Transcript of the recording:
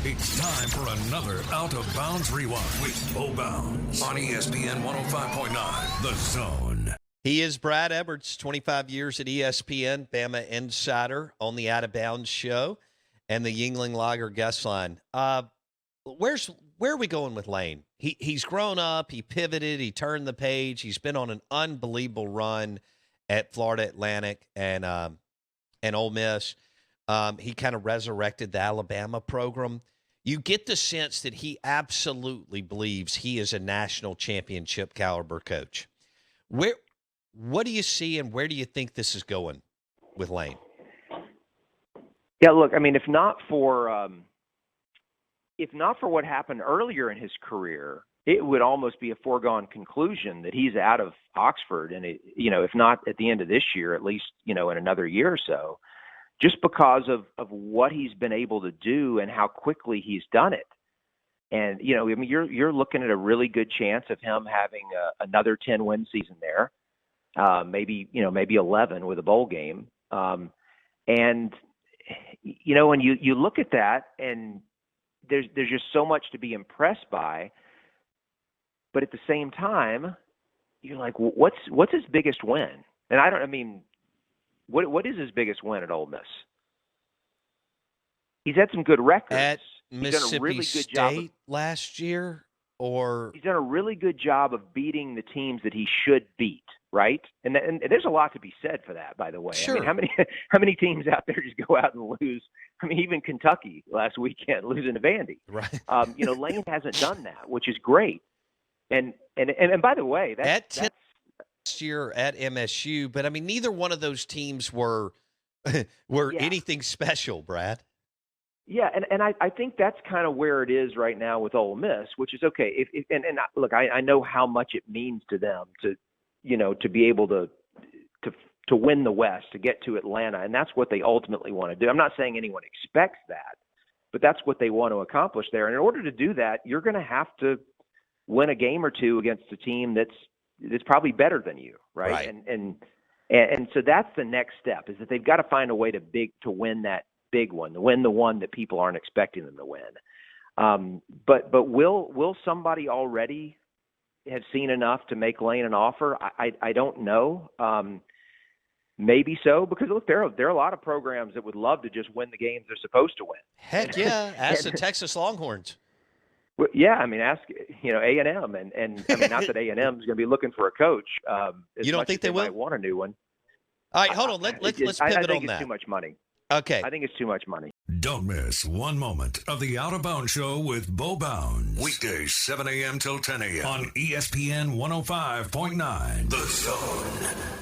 It's time for another Out of Bounds Rewind with Bo Bounds on ESPN 105.9, The Zone. He is Brad Edwards, 25 years at ESPN, Bama Insider on the Out of Bounds show and the Yuengling Lager guest line. Where are we going with Lane? He's grown up, he pivoted, he turned the page, he's been on an unbelievable run at Florida Atlantic and Ole Miss. He kind of resurrected the Alabama program. You get the sense that he absolutely believes he is a national championship caliber coach. What do you see and where do you think this is going with Lane? Yeah, look, I mean, if not for what happened earlier in his career, it would almost be a foregone conclusion that he's out of Oxford, and if not at the end of this year, at least in another year or so, just because of what he's been able to do and how quickly he's done it. And I mean, you're looking at a really good chance of him having another 10-win season there, maybe 11 with a bowl game, and when you look at that, and there's just so much to be impressed by. But at the same time, you're like, what's his biggest win? And what is his biggest win at Ole Miss? He's had some good records. At He's done a Mississippi really good State job last year, or he's done a really good job of beating the teams that he should beat, right? And there's a lot to be said for that, by the way. Sure. I mean, how many teams out there just go out and lose? I mean, even Kentucky last weekend losing to Vandy. right? Lane hasn't done that, which is great. And by the way, that's Last year at MSU, but I mean, neither one of those teams were anything special, Brad. Yeah, and I think that's kind of where it is right now with Ole Miss, which is okay. Look, I know how much it means to them to be able to win the West, to get to Atlanta, and that's what they ultimately want to do. I'm not saying anyone expects that, but that's what they want to accomplish there. And in order to do that, you're going to have to win a game or two against a team that's probably better than you, right? And so that's the next step, is that they've got to find a way to win that big one, to win the one that people aren't expecting them to win. But will somebody already have seen enough to make Lane an offer? I don't know. Maybe so, because look, there are a lot of programs that would love to just win the games they're supposed to win. Heck yeah, ask the Texas Longhorns. Well, yeah, I mean, ask A&M, and I mean, not that A&M is going to be looking for a coach. You don't think they will? Might want a new one. All right, hold on. Let's pivot I think on it's that. too much money. Okay. I think it's too much money. Don't miss one moment of the Out of Bounds Show with Bo Bounds. Weekdays, 7 a.m. till 10 a.m. on ESPN 105.9, The Zone.